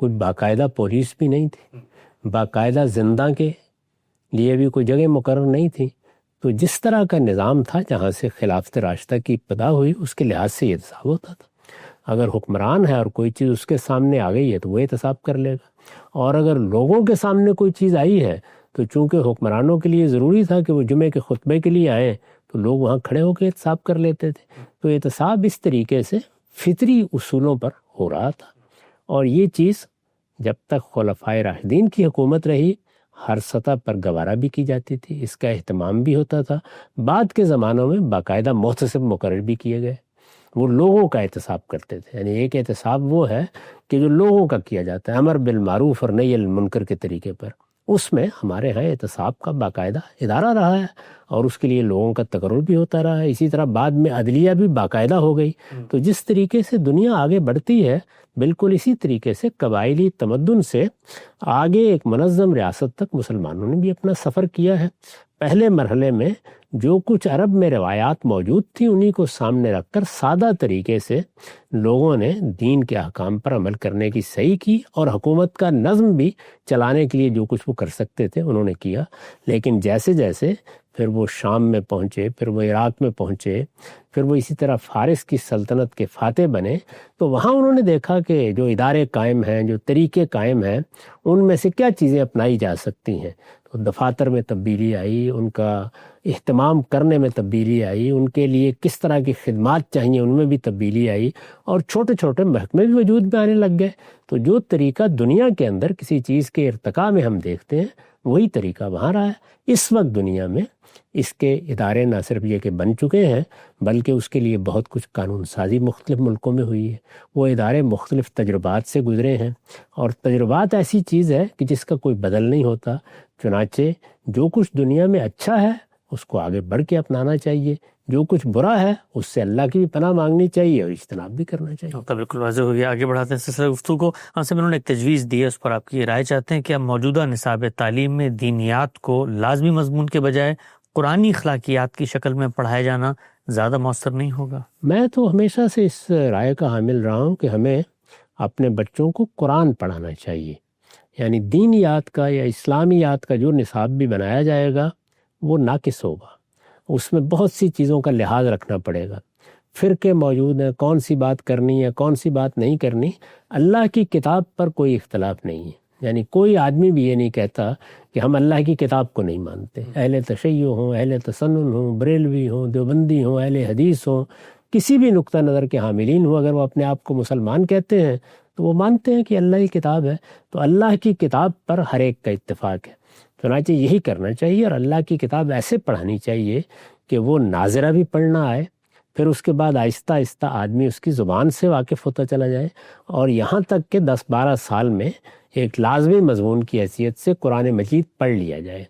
کوئی باقاعدہ پولیس بھی نہیں تھی، باقاعدہ زندہ کے لیے بھی کوئی جگہ مقرر نہیں تھی. تو جس طرح کا نظام تھا جہاں سے خلافت راشدہ کی ابتدا ہوئی اس کے لحاظ سے یہ احتساب ہوتا تھا. اگر حکمران ہے اور کوئی چیز اس کے سامنے آ گئی ہے تو وہ احتساب کر لے گا، اور اگر لوگوں کے سامنے کوئی چیز آئی ہے تو چونکہ حکمرانوں کے لیے ضروری تھا کہ وہ جمعے کے خطبے کے لیے آئیں تو لوگ وہاں کھڑے ہو کے احتساب کر لیتے تھے. تو احتساب اس طریقے سے فطری اصولوں پر ہو رہا تھا، اور یہ چیز جب تک خلفائے راشدین کی حکومت رہی ہر سطح پر گوارا بھی کی جاتی تھی، اس کا اہتمام بھی ہوتا تھا. بعد کے زمانوں میں باقاعدہ محتسب مقرر بھی کیے گئے، وہ لوگوں کا احتساب کرتے تھے. یعنی ایک احتساب وہ ہے کہ جو لوگوں کا کیا جاتا ہے امر بالمعروف اور نہی عن المنکر کے طریقے پر، اس میں ہمارے ہاں احتساب کا باقاعدہ ادارہ رہا ہے اور اس کے لیے لوگوں کا تقرر بھی ہوتا رہا ہے. اسی طرح بعد میں عدلیہ بھی باقاعدہ ہو گئی. تو جس طریقے سے دنیا آگے بڑھتی ہے بالکل اسی طریقے سے قبائلی تمدن سے آگے ایک منظم ریاست تک مسلمانوں نے بھی اپنا سفر کیا ہے. پہلے مرحلے میں جو کچھ عرب میں روایات موجود تھیں انہی کو سامنے رکھ کر سادہ طریقے سے لوگوں نے دین کے احکام پر عمل کرنے کی صحیح کی، اور حکومت کا نظم بھی چلانے کے لیے جو کچھ وہ کر سکتے تھے انہوں نے کیا. لیکن جیسے جیسے پھر وہ شام میں پہنچے، پھر وہ عراق میں پہنچے، پھر وہ اسی طرح فارس کی سلطنت کے فاتح بنے، تو وہاں انہوں نے دیکھا کہ جو ادارے قائم ہیں، جو طریقے قائم ہیں، ان میں سے کیا چیزیں اپنائی جا سکتی ہیں. تو دفاتر میں تبدیلی آئی، ان کا اہتمام کرنے میں تبدیلی آئی، ان کے لیے کس طرح کی خدمات چاہیے ان میں بھی تبدیلی آئی، اور چھوٹے چھوٹے محکمے بھی وجود میں آنے لگ گئے. تو جو طریقہ دنیا کے اندر کسی چیز کے ارتقاء میں ہم دیکھتے ہیں وہی طریقہ وہاں رہا ہے. اس وقت دنیا میں اس کے ادارے نہ صرف یہ کہ بن چکے ہیں بلکہ اس کے لیے بہت کچھ قانون سازی مختلف ملکوں میں ہوئی ہے. وہ ادارے مختلف تجربات سے گزرے ہیں اور تجربات ایسی چیز ہے کہ جس کا کوئی بدل نہیں ہوتا. چنانچہ جو کچھ دنیا میں اچھا ہے اس کو آگے بڑھ کے اپنانا چاہیے، جو کچھ برا ہے اس سے اللہ کی بھی پناہ مانگنی چاہیے اور اجتناب بھی کرنا چاہیے. تو بالکل واضح ہو گیا. آگے بڑھاتے ہیں سلسلہ گفتگو کو. ہاں سے انہوں نے ایک تجویز دی ہے، اس پر آپ کی رائے چاہتے ہیں کہ اب موجودہ نصاب تعلیم میں دینیات کو لازمی مضمون کے بجائے قرآنی اخلاقیات کی شکل میں پڑھایا جانا زیادہ مؤثر نہیں ہوگا؟ میں تو ہمیشہ سے اس رائے کا حامل رہا ہوں کہ ہمیں اپنے بچوں کو قرآن پڑھانا چاہیے. یعنی دینیات کا یا اسلامیات کا جو نصاب بھی بنایا جائے گا وہ ناقص ہوگا. اس میں بہت سی چیزوں کا لحاظ رکھنا پڑے گا. فرقے موجود ہیں، کون سی بات کرنی ہے کون سی بات نہیں کرنی. اللہ کی کتاب پر کوئی اختلاف نہیں ہے. یعنی کوئی آدمی بھی یہ نہیں کہتا کہ ہم اللہ کی کتاب کو نہیں مانتے. اہل تشیع ہوں، اہل تسنن ہوں، بریلوی ہوں، دیوبندی ہوں، اہل حدیث ہوں، کسی بھی نقطہ نظر کے حاملین ہوں، اگر وہ اپنے آپ کو مسلمان کہتے ہیں تو وہ مانتے ہیں کہ اللہ کی کتاب ہے. تو اللہ کی کتاب پر ہر ایک کا اتفاق ہے. چنانچہ یہی کرنا چاہیے اور اللہ کی کتاب ایسے پڑھانی چاہیے کہ وہ ناظرہ بھی پڑھنا آئے، پھر اس کے بعد آہستہ آہستہ آدمی اس کی زبان سے واقف ہوتا چلا جائے اور یہاں تک کہ 10-12 سال میں ایک لازمی مضمون کی حیثیت سے قرآن مجید پڑھ لیا جائے.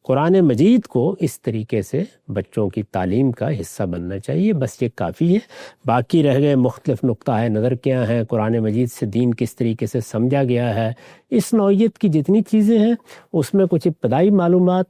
قرآن مجید کو اس طریقے سے بچوں کی تعلیم کا حصہ بننا چاہیے. بس یہ کافی ہے. باقی رہ گئے مختلف نقطہ نظر کیا ہیں، قرآن مجید سے دین کس طریقے سے سمجھا گیا ہے، اس نوعیت کی جتنی چیزیں ہیں اس میں کچھ ابتدائی معلومات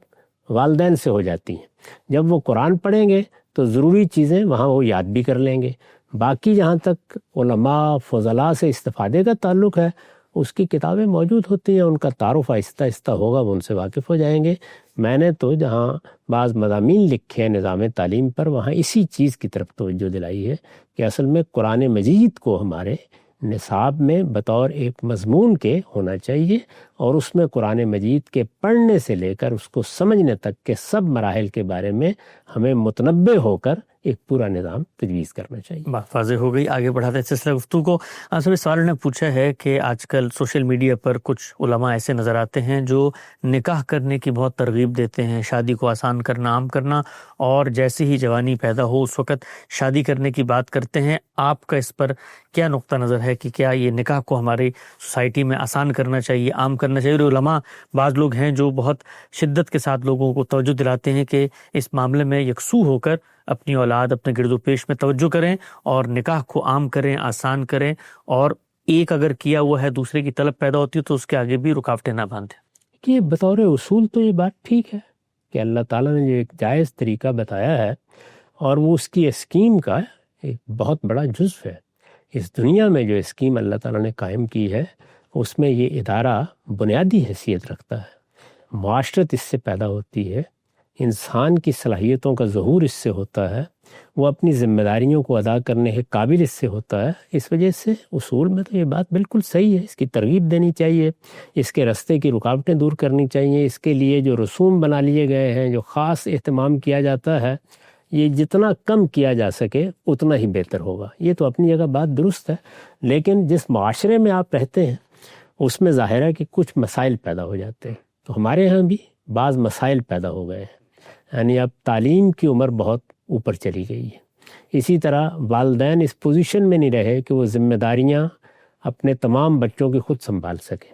والدین سے ہو جاتی ہیں. جب وہ قرآن پڑھیں گے تو ضروری چیزیں وہاں وہ یاد بھی کر لیں گے. باقی جہاں تک علماء فضلاء سے استفادے کا تعلق ہے اس کی کتابیں موجود ہوتی ہیں، ان کا تعارف آہستہ آہستہ ہوگا، وہ ان سے واقف ہو جائیں گے. میں نے تو جہاں بعض مضامین لکھے ہیں نظام تعلیم پر وہاں اسی چیز کی طرف توجہ دلائی ہے کہ اصل میں قرآن مجید کو ہمارے نصاب میں بطور ایک مضمون کے ہونا چاہیے اور اس میں قرآن مجید کے پڑھنے سے لے کر اس کو سمجھنے تک کے سب مراحل کے بارے میں ہمیں متنبع ہو کر ایک پورا نظام تجویز کرنا چاہیے. بات واضح ہو گئی. آگے بڑھاتے ہیں سلسلہ گفتگو کو. سب سوال نے پوچھا ہے کہ آج کل سوشل میڈیا پر کچھ علماء ایسے نظر آتے ہیں جو نکاح کرنے کی بہت ترغیب دیتے ہیں، شادی کو آسان کرنا، عام کرنا، اور جیسے ہی جوانی پیدا ہو اس وقت شادی کرنے کی بات کرتے ہیں. آپ کا اس پر کیا نقطہ نظر ہے کہ کیا یہ نکاح کو ہماری سوسائٹی میں آسان کرنا چاہیے، عام کرنا چاہیے؟ اور علماء بعض لوگ ہیں جو بہت شدت کے ساتھ لوگوں کو توجہ دلاتے ہیں کہ اس معاملے میں یکسو ہو کر اپنی اولاد، اپنے گرد و پیش میں توجہ کریں اور نکاح کو عام کریں، آسان کریں، اور ایک اگر کیا ہوا ہے دوسرے کی طلب پیدا ہوتی ہے تو اس کے آگے بھی رکاوٹیں نہ باندھیں. کہ بطور اصول تو یہ بات ٹھیک ہے کہ اللہ تعالیٰ نے جو ایک جائز طریقہ بتایا ہے اور وہ اس کی اسکیم کا ایک بہت بڑا جزو ہے. اس دنیا میں جو اسکیم اللہ تعالیٰ نے قائم کی ہے اس میں یہ ادارہ بنیادی حیثیت رکھتا ہے. معاشرت اس سے پیدا ہوتی ہے، انسان کی صلاحیتوں کا ظہور اس سے ہوتا ہے، وہ اپنی ذمہ داریوں کو ادا کرنے کے قابل اس سے ہوتا ہے. اس وجہ سے اصول میں تو یہ بات بالکل صحیح ہے. اس کی ترغیب دینی چاہیے، اس کے راستے کی رکاوٹیں دور کرنی چاہیے. اس کے لیے جو رسوم بنا لیے گئے ہیں، جو خاص اہتمام کیا جاتا ہے، یہ جتنا کم کیا جا سکے اتنا ہی بہتر ہوگا. یہ تو اپنی جگہ بات درست ہے، لیکن جس معاشرے میں آپ رہتے ہیں اس میں ظاہر ہے کہ کچھ مسائل پیدا ہو جاتے ہیں. تو ہمارے ہاں بھی بعض مسائل پیدا ہو گئے ہیں. یعنی اب تعلیم کی عمر بہت اوپر چلی گئی ہے. اسی طرح والدین اس پوزیشن میں نہیں رہے کہ وہ ذمہ داریاں اپنے تمام بچوں کی خود سنبھال سکیں.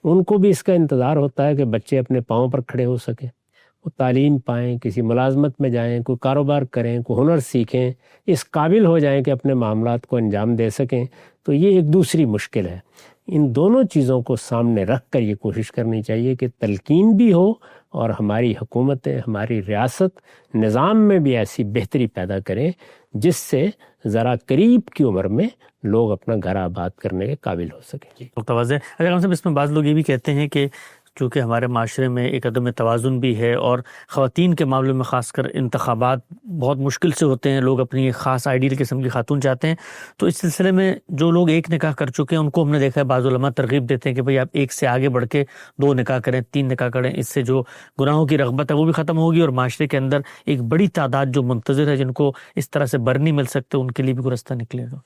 ان کو بھی اس کا انتظار ہوتا ہے کہ بچے اپنے پاؤں پر کھڑے ہو سکیں، وہ تعلیم پائیں، کسی ملازمت میں جائیں، کوئی کاروبار کریں، کوئی ہنر سیکھیں، اس قابل ہو جائیں کہ اپنے معاملات کو انجام دے سکیں. تو یہ ایک دوسری مشکل ہے. ان دونوں چیزوں کو سامنے رکھ کر یہ کوشش کرنی چاہیے کہ تلقین بھی ہو اور ہماری حکومتیں، ہماری ریاست نظام میں بھی ایسی بہتری پیدا کریں جس سے ذرا قریب کی عمر میں لوگ اپنا گھر آباد کرنے کے قابل ہو سکیں. متوازن. اگر ہم اس میں بعض لوگ یہ بھی کہتے ہیں کہ چونکہ ہمارے معاشرے میں ایک عدم توازن بھی ہے اور خواتین کے معاملے میں خاص کر انتخابات بہت مشکل سے ہوتے ہیں، لوگ اپنی ایک خاص آئیڈیل قسم کی خاتون چاہتے ہیں، تو اس سلسلے میں جو لوگ ایک نکاح کر چکے ہیں ان کو ہم نے دیکھا ہے بعض علماء ترغیب دیتے ہیں کہ بھئی آپ ایک سے آگے بڑھ کے 2 نکاح کریں، 3 نکاح کریں. اس سے جو گناہوں کی رغبت ہے وہ بھی ختم ہوگی اور معاشرے کے اندر ایک بڑی تعداد جو منتظر ہے جن کو اس طرح سے بر نہیں مل سکتے ان کے لیے بھی کوئی رستہ نکلے گا.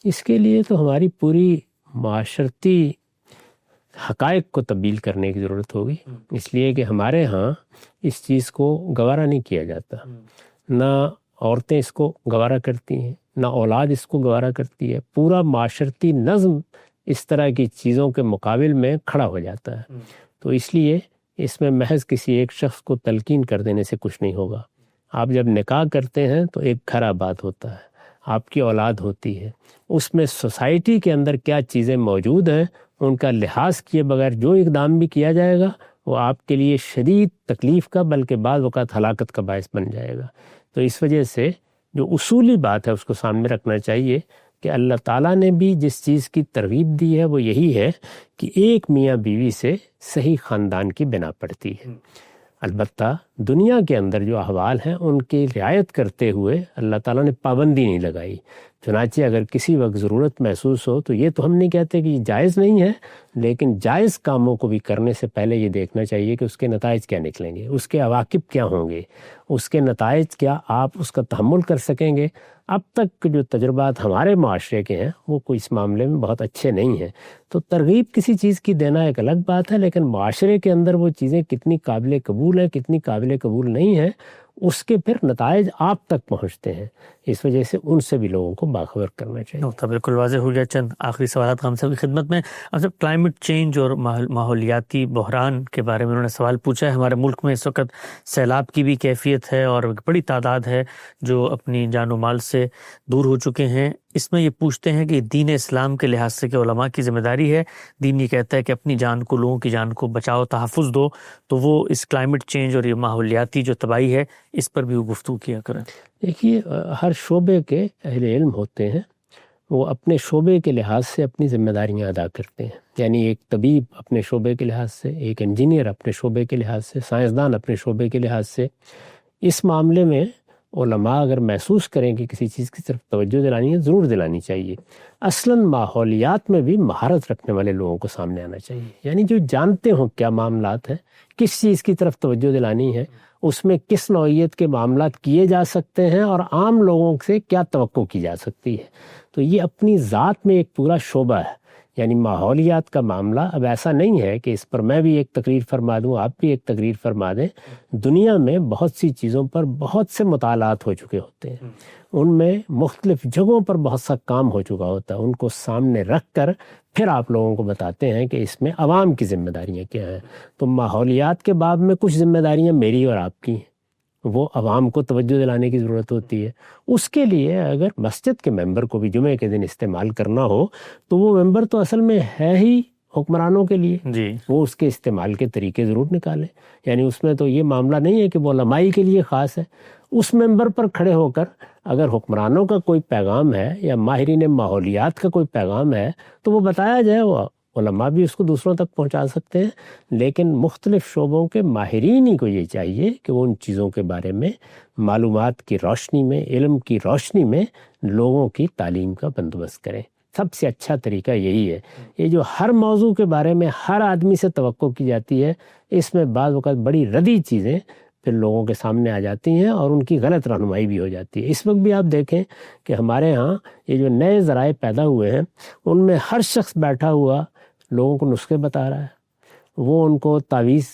اس کے لیے تو ہماری پوری معاشرتی حقائق کو تبدیل کرنے کی ضرورت ہوگی، اس لیے کہ ہمارے ہاں اس چیز کو گوارا نہیں کیا جاتا، نہ عورتیں اس کو گوارا کرتی ہیں، نہ اولاد اس کو گوارا کرتی ہے، پورا معاشرتی نظم اس طرح کی چیزوں کے مقابل میں کھڑا ہو جاتا ہے۔ تو اس لیے اس میں محض کسی ایک شخص کو تلقین کر دینے سے کچھ نہیں ہوگا۔ آپ جب نکاح کرتے ہیں تو ایک گھر آباد ہوتا ہے، آپ کی اولاد ہوتی ہے، اس میں سوسائٹی کے اندر کیا چیزیں موجود ہیں ان کا لحاظ کیے بغیر جو اقدام بھی کیا جائے گا وہ آپ کے لیے شدید تکلیف کا بلکہ بعض اوقات ہلاکت کا باعث بن جائے گا۔ تو اس وجہ سے جو اصولی بات ہے اس کو سامنے رکھنا چاہیے کہ اللہ تعالیٰ نے بھی جس چیز کی ترغیب دی ہے وہ یہی ہے کہ ایک میاں بیوی سے صحیح خاندان کی بنا پڑتی ہے۔ البتہ دنیا کے اندر جو احوال ہیں ان کی رعایت کرتے ہوئے اللہ تعالیٰ نے پابندی نہیں لگائی، چنانچہ اگر کسی وقت ضرورت محسوس ہو تو یہ تو ہم نہیں کہتے کہ یہ جائز نہیں ہے، لیکن جائز کاموں کو بھی کرنے سے پہلے یہ دیکھنا چاہیے کہ اس کے نتائج کیا نکلیں گے، اس کے عواقب کیا ہوں گے، اس کے نتائج کیا آپ اس کا تحمل کر سکیں گے۔ اب تک جو تجربات ہمارے معاشرے کے ہیں وہ کوئی اس معاملے میں بہت اچھے نہیں ہیں۔ تو ترغیب کسی چیز کی دینا ایک الگ بات ہے، لیکن معاشرے کے اندر وہ چیزیں کتنی قابل قبول ہیں کتنی قابل قبول نہیں ہیں اس کے پھر نتائج آپ تک پہنچتے ہیں، اس وجہ سے ان سے بھی لوگوں کو باخبر کرنا چاہیے۔ نقطہ بالکل واضح ہو گیا۔ چند آخری سوالات ہم سب کی خدمت میں۔ اب سب کلائمیٹ چینج اور ماحولیاتی بحران کے بارے میں انہوں نے سوال پوچھا ہے۔ ہمارے ملک میں اس وقت سیلاب کی بھی کیفیت ہے اور بڑی تعداد ہے جو اپنی جان و مال سے دور ہو چکے ہیں۔ اس میں یہ پوچھتے ہیں کہ دین اسلام کے لحاظ سے کہ علماء کی ذمہ داری ہے، دین یہ کہتا ہے کہ اپنی جان کو، لوگوں کی جان کو بچاؤ، تحفظ دو، تو وہ اس کلائمیٹ چینج اور یہ ماحولیاتی جو تباہی ہے اس پر بھی وہ گفتگو کیا کریں۔ دیکھیے ہر شعبے کے اہل علم ہوتے ہیں، وہ اپنے شعبے کے لحاظ سے اپنی ذمہ داریاں ادا کرتے ہیں، یعنی ایک طبیب اپنے شعبے کے لحاظ سے، ایک انجینئر اپنے شعبے کے لحاظ سے، سائنسدان اپنے شعبے کے لحاظ سے۔ اس معاملے میں علماء اگر محسوس کریں کہ کسی چیز کی طرف توجہ دلانی ہے ضرور دلانی چاہیے۔ اصلاً ماحولیات میں بھی مہارت رکھنے والے لوگوں کو سامنے آنا چاہیے، یعنی جو جانتے ہوں کیا معاملات ہیں، کس چیز کی طرف توجہ دلانی ہے، اس میں کس نوعیت کے معاملات کیے جا سکتے ہیں اور عام لوگوں سے کیا توقع کی جا سکتی ہے۔ تو یہ اپنی ذات میں ایک پورا شعبہ ہے، یعنی ماحولیات کا معاملہ اب ایسا نہیں ہے کہ اس پر میں بھی ایک تقریر فرما دوں، آپ بھی ایک تقریر فرما دیں۔ دنیا میں بہت سی چیزوں پر بہت سے مطالعات ہو چکے ہوتے ہیں، ان میں مختلف جگہوں پر بہت سا کام ہو چکا ہوتا ہے، ان کو سامنے رکھ کر پھر آپ لوگوں کو بتاتے ہیں کہ اس میں عوام کی ذمہ داریاں کیا ہیں۔ تو ماحولیات کے باب میں کچھ ذمہ داریاں میری اور آپ کی ہیں، وہ عوام کو توجہ دلانے کی ضرورت ہوتی ہے۔ اس کے لیے اگر مسجد کے ممبر کو بھی جمعے کے دن استعمال کرنا ہو تو وہ ممبر تو اصل میں ہے ہی حکمرانوں کے لیے، جی وہ اس کے استعمال کے طریقے ضرور نکالیں، یعنی اس میں تو یہ معاملہ نہیں ہے کہ وہ علمائی کے لیے خاص ہے۔ اس ممبر پر کھڑے ہو کر اگر حکمرانوں کا کوئی پیغام ہے یا ماہرین ماحولیات کا کوئی پیغام ہے تو وہ بتایا جائے، وہ علماء بھی اس کو دوسروں تک پہنچا سکتے ہیں، لیکن مختلف شعبوں کے ماہرین ہی کو یہ چاہیے کہ وہ ان چیزوں کے بارے میں معلومات کی روشنی میں، علم کی روشنی میں لوگوں کی تعلیم کا بندوبست کریں۔ سب سے اچھا طریقہ یہی ہے۔ یہ جو ہر موضوع کے بارے میں ہر آدمی سے توقع کی جاتی ہے، اس میں بعض اوقات بڑی ردی چیزیں پھر لوگوں کے سامنے آ جاتی ہیں اور ان کی غلط رہنمائی بھی ہو جاتی ہے۔ اس وقت بھی آپ دیکھیں کہ ہمارے ہاں یہ جو نئے ذرائع پیدا ہوئے ہیں ان میں ہر شخص بیٹھا ہوا لوگوں کو نسخے بتا رہا ہے، وہ ان کو تعویذ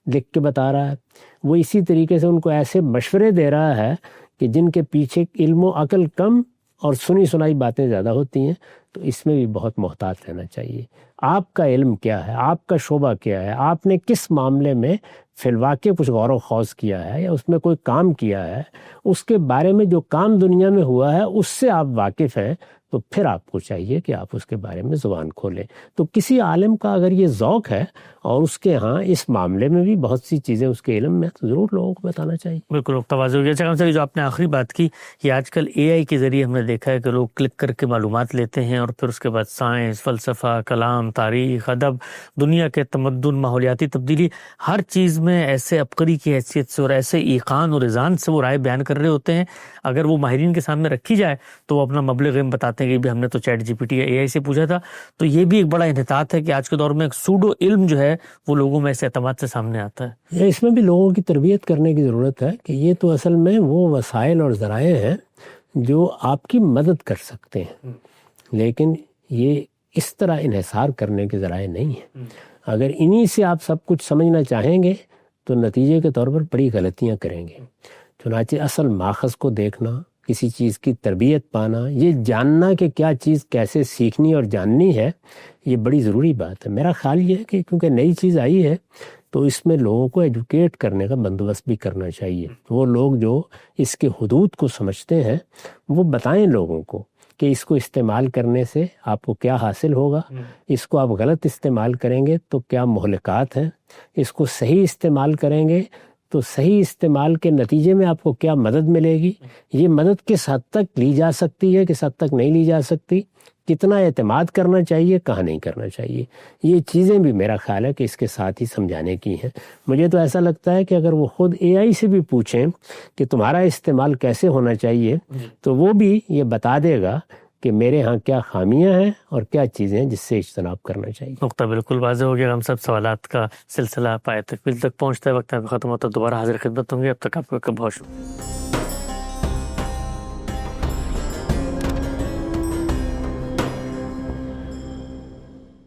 لکھ کے بتا رہا ہے، وہ اسی طریقے سے ان کو ایسے مشورے دے رہا ہے کہ جن کے پیچھے علم و عقل کم اور سنی سنائی باتیں زیادہ ہوتی ہیں۔ تو اس میں بھی بہت محتاط رہنا چاہیے۔ آپ کا علم کیا ہے، آپ کا شعبہ کیا ہے، آپ نے کس معاملے میں فی الواقع کچھ غور و خوض کیا ہے یا اس میں کوئی کام کیا ہے، اس کے بارے میں جو کام دنیا میں ہوا ہے اس سے آپ واقف ہیں، تو پھر آپ کو چاہیے کہ آپ اس کے بارے میں زبان کھولیں۔ تو کسی عالم کا اگر یہ ذوق ہے اور اس کے ہاں اس معاملے میں بھی بہت سی چیزیں اس کے علم میں، تو ضرور لوگوں کو بتانا چاہیے۔ بالکل توازن ہو گیا۔ اچھا جو آپ نے آخری بات کی کہ آج کل اے آئی کے ذریعے ہم نے دیکھا ہے کہ لوگ کلک کر کے معلومات لیتے ہیں اور پھر اس کے بعد سائنس، فلسفہ، کلام، تاریخ، ادب، دنیا کے تمدن، ماحولیاتی تبدیلی، ہر چیز میں ایسے عبقری کی حیثیت سے اور ایسے ایقان اور اذعان سے وہ رائے بیان کر رہے ہوتے ہیں، اگر وہ ماہرین کے سامنے رکھی جائے تو وہ اپنا مبلغ علم بتاتے ہیں کہ بھی ہم نے تو chat G P T A آئی سے پوچھا تھا۔ تو یہ بھی ایک بڑا انحطاط ہے کہ آج کے دور میں ایک سوڈو علم جو ہے وہ لوگوں میں ایسے اعتماد سے سامنے آتا ہے۔ اس میں بھی لوگوں کی تربیت کرنے کی ضرورت ہے کہ یہ تو اصل میں وہ وسائل اور ذرائع ہیں جو آپ کی مدد کر سکتے ہیں، لیکن یہ اس طرح انحصار کرنے کے ذرائع نہیں ہیں. اگر انہی سے آپ سب کچھ سمجھنا چاہیں گے تو نتیجے کے طور پر بڑی غلطیاں کریں گے. چنانچہ اصل ماخذ کو دیکھنا، کسی چیز کی تربیت پانا، یہ جاننا کہ کیا چیز کیسے سیکھنی اور جاننی ہے، یہ بڑی ضروری بات ہے. میرا خیال یہ ہے کہ کیونکہ نئی چیز آئی ہے تو اس میں لوگوں کو ایجوکیٹ کرنے کا بندوبست بھی کرنا چاہیے. وہ لوگ جو اس کے حدود کو سمجھتے ہیں وہ بتائیں لوگوں کو کہ اس کو استعمال کرنے سے آپ کو کیا حاصل ہوگا، اس کو آپ غلط استعمال کریں گے تو کیا مہلکات ہیں، اس کو صحیح استعمال کریں گے تو صحیح استعمال کے نتیجے میں آپ کو کیا مدد ملے گی. یہ مدد کس حد تک لی جا سکتی ہے، کس حد تک نہیں لی جا سکتی، کتنا اعتماد کرنا چاہیے، کہاں نہیں کرنا چاہیے، یہ چیزیں بھی میرا خیال ہے کہ اس کے ساتھ ہی سمجھانے کی ہیں. مجھے تو ایسا لگتا ہے کہ اگر وہ خود اے آئی سے بھی پوچھیں کہ تمہارا استعمال کیسے ہونا چاہیے تو وہ بھی یہ بتا دے گا کہ میرے ہاں کیا خامیاں ہیں اور کیا چیزیں ہیں جس سے اجتناب کرنا چاہیے. نقطہ بالکل واضح ہو گیا. ہم سب سوالات کا سلسلہ پائے تکمیل تک پہنچتا ہے، وقت ختم ہوتا ہے، دوبارہ حاضر خدمت ہوں گے. اب تک آپ کا بہت شکریہ.